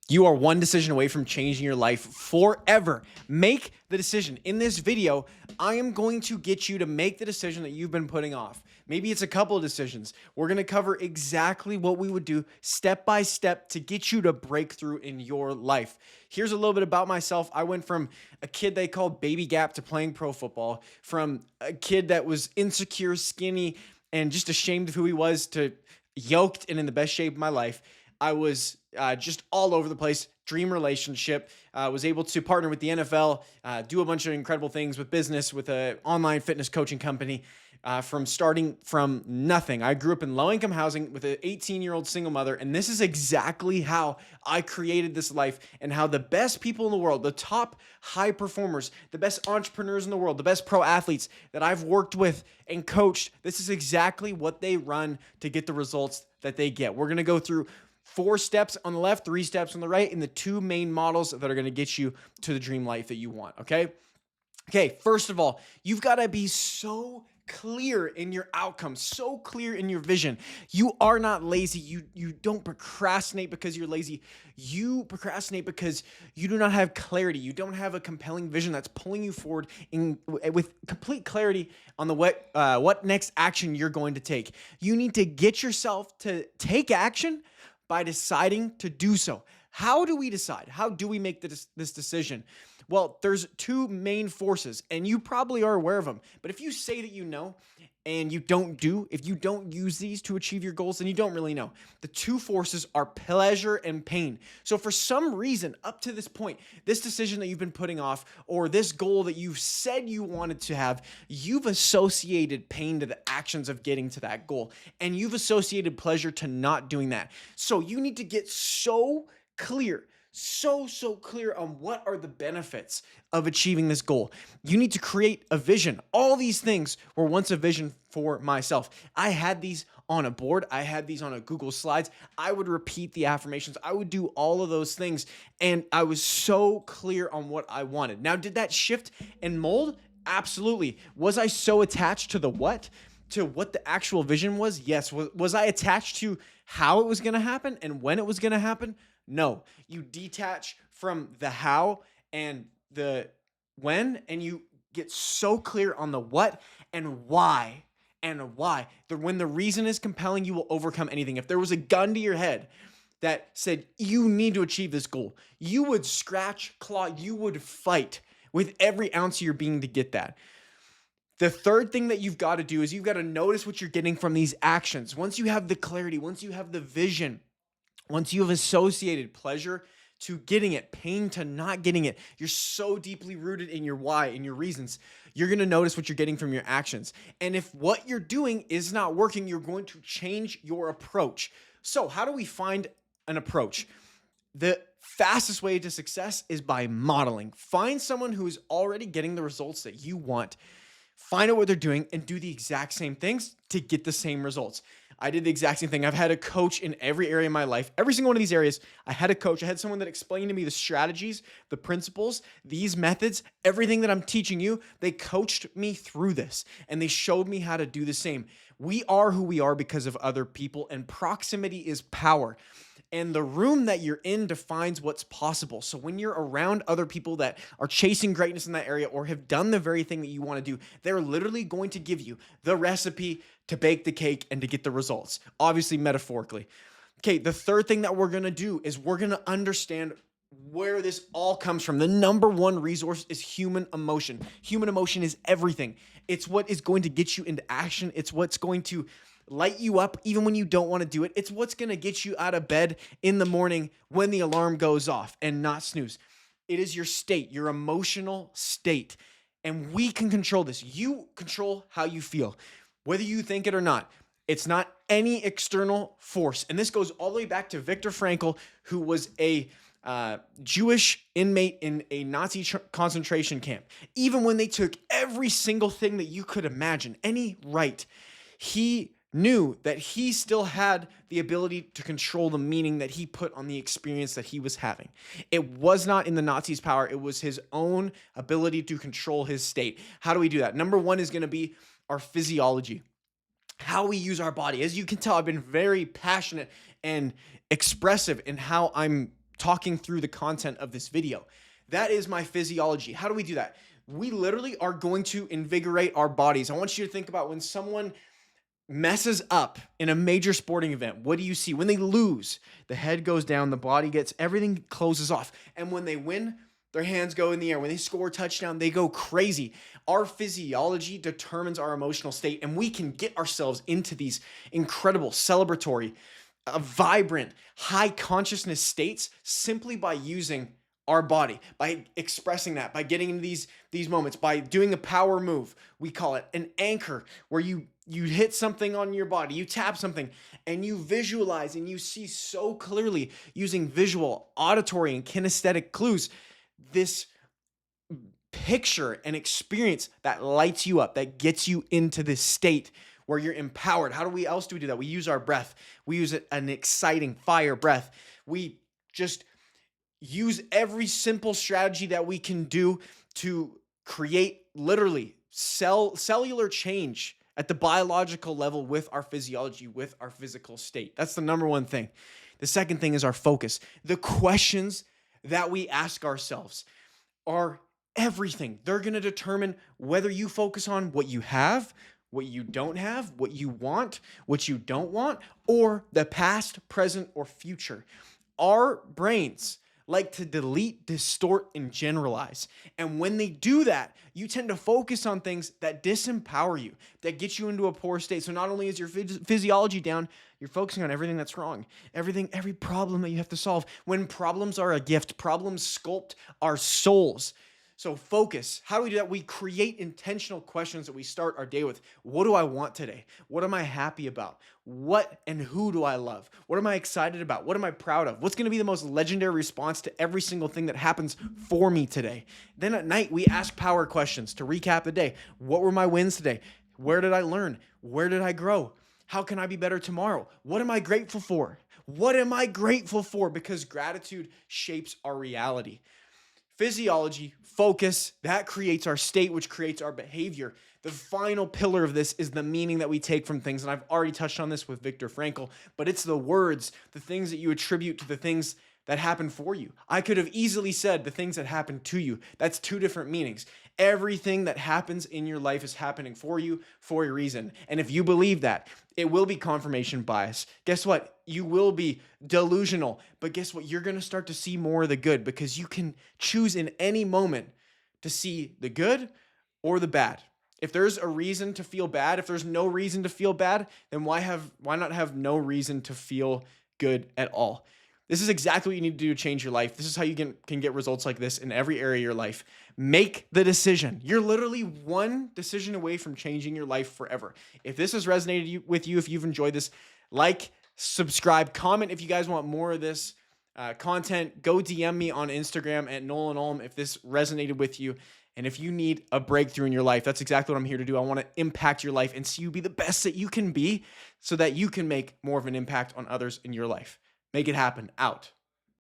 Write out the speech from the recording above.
You are one decision away from changing your life forever. Make the decision. In this video, I am going to get you to make the decision that you've been putting off. Maybe it's a couple of decisions. We're going to cover exactly what we would do step by step to get you to break through in your life. Here's a little bit about myself. I went from a kid they called Baby Gap to playing pro football, from a kid that was insecure, skinny, and just ashamed of who he was to yoked and in the best shape of my life. I was just all over the place. Dream relationship. Was able to partner with the NFL, do a bunch of incredible things with business, with an online fitness coaching company. From starting from nothing. I grew up in low-income housing with an 18-year-old single mother, and this is exactly how I created this life and how the best people in the world, the top high performers, the best entrepreneurs in the world, the best pro athletes that I've worked with and coached, this is exactly what they run to get the results that they get. We're going to go through 4 steps on the left, 3 steps on the right, and the 2 main models that are going to get you to the dream life that you want, okay? Okay, first of all, you've got to be so clear in your outcome, so clear in your vision. You are not lazy. You don't procrastinate because you're lazy. You procrastinate because you do not have clarity. You don't have a compelling vision that's pulling you forward with complete clarity on the what next action you're going to take. You need to get yourself to take action by deciding to do so. How do we decide? How do we make this decision? Well, there's 2 main forces, and you probably are aware of them. But if you say that you know and you don't do, if you don't use these to achieve your goals, then you don't really know. The 2 forces are pleasure and pain. So for some reason, up to this point, this decision that you've been putting off or this goal that you've said you wanted to have, you've associated pain to the actions of getting to that goal. And you've associated pleasure to not doing that. So you need to get so clear on what are the benefits of achieving this goal. You need to create a vision. All these things were once a vision for myself. I had these on a board. I had these on a Google Slides. I would repeat the affirmations. I would do all of those things. And I was so clear on what I wanted. Now, did that shift and mold? Absolutely. Was I so attached to the what? To what the actual vision was? Yes. Was I attached to how it was going to happen and when it was going to happen? No. You detach from the how and the when, and you get so clear on the what and why. When the reason is compelling, you will overcome anything. If there was a gun to your head that said you need to achieve this goal, you would scratch, claw, you would fight with every ounce of your being to get that. The third thing that you've got to do is you've got to notice what you're getting from these actions. Once you have the clarity, once you have the vision, once you have associated pleasure to getting it, pain to not getting it, you're so deeply rooted in your why and your reasons, you're going to notice what you're getting from your actions. And if what you're doing is not working, you're going to change your approach. So how do we find an approach? The fastest way to success is by modeling. Find someone who is already getting the results that you want. Find out what they're doing and do the exact same things to get the same results. I did the exact same thing. I've had a coach in every area of my life. Every single one of these areas, I had a coach. I had someone that explained to me the strategies, the principles, these methods, everything that I'm teaching you. They coached me through this and they showed me how to do the same. We are who we are because of other people, and proximity is power. And the room that you're in defines what's possible. So when you're around other people that are chasing greatness in that area or have done the very thing that you want to do, they're literally going to give you the recipe to bake the cake and to get the results, obviously metaphorically. Okay, the third thing that we're going to do is we're going to understand where this all comes from. The number one resource is human emotion. Human emotion is everything. It's what is going to get you into action. It's what's going to light you up even when you don't want to do it. It's what's going to get you out of bed in the morning when the alarm goes off and not snooze. It is your state, your emotional state. And we can control this. You control how you feel, whether you think it or not. It's not any external force. And this goes all the way back to Viktor Frankl, who was a Jewish inmate in a Nazi concentration camp. Even when they took every single thing that you could imagine, any right, he knew that he still had the ability to control the meaning that he put on the experience that he was having. It was not in the Nazis' power. It was his own ability to control his state. How do we do that? Number one is going to be our physiology, how we use our body. As you can tell, I've been very passionate and expressive in how I'm talking through the content of this video. That is my physiology. How do we do that? We literally are going to invigorate our bodies. I want you to think about when someone messes up in a major sporting event. What do you see? When they lose, the head goes down, the body gets, everything closes off. And when they win, their hands go in the air. When they score a touchdown, they go crazy. Our physiology determines our emotional state, and we can get ourselves into these incredible, celebratory, vibrant, high consciousness states simply by using our body, by expressing that, by getting into these moments, by doing a power move. We call it an anchor, where you hit something on your body, you tap something, and you visualize and you see so clearly using visual, auditory, and kinesthetic clues this picture and experience that lights you up, that gets you into this state where you're empowered. How do we do that? We use our breath. We use an exciting fire breath. We just use every simple strategy that we can do to create literally cellular change at the biological level with our physiology, with our physical state. That's the number one thing. The second thing is our focus. The questions that we ask ourselves are everything. They're going to determine whether you focus on what you have, what you don't have, what you want, what you don't want, or the past, present, or future. Our brains like to delete, distort, and generalize. And when they do that, you tend to focus on things that disempower you, that get you into a poor state. So not only is your physiology down, you're focusing on everything that's wrong, every problem that you have to solve. When problems are a gift, problems sculpt our souls. So focus. How do we do that? We create intentional questions that we start our day with. What do I want today? What am I happy about? What and who do I love? What am I excited about? What am I proud of? What's going to be the most legendary response to every single thing that happens for me today? Then at night, we ask power questions to recap the day. What were my wins today? Where did I learn? Where did I grow? How can I be better tomorrow? What am I grateful for? What am I grateful for? Because gratitude shapes our reality. Physiology, focus, that creates our state, which creates our behavior. The final pillar of this is the meaning that we take from things. And I've already touched on this with Viktor Frankl, but it's the words, the things that you attribute to the things that happen for you. I could have easily said the things that happen to you. That's two different meanings. Everything that happens in your life is happening for you for a reason. And if you believe that, it will be confirmation bias. Guess what? You will be delusional. But guess what? You're going to start to see more of the good, because you can choose in any moment to see the good or the bad. If there's a reason to feel bad, if there's no reason to feel bad, then why not have no reason to feel good at all? This is exactly what you need to do to change your life. This is how you can get results like this in every area of your life. Make the decision. You're literally one decision away from changing your life forever. If this has resonated with you, if you've enjoyed this, like, subscribe, comment if you guys want more of this content. Go DM me on Instagram at Nolan Ulm if this resonated with you. And if you need a breakthrough in your life, that's exactly what I'm here to do. I want to impact your life and see you be the best that you can be so that you can make more of an impact on others in your life. Make it happen. Out.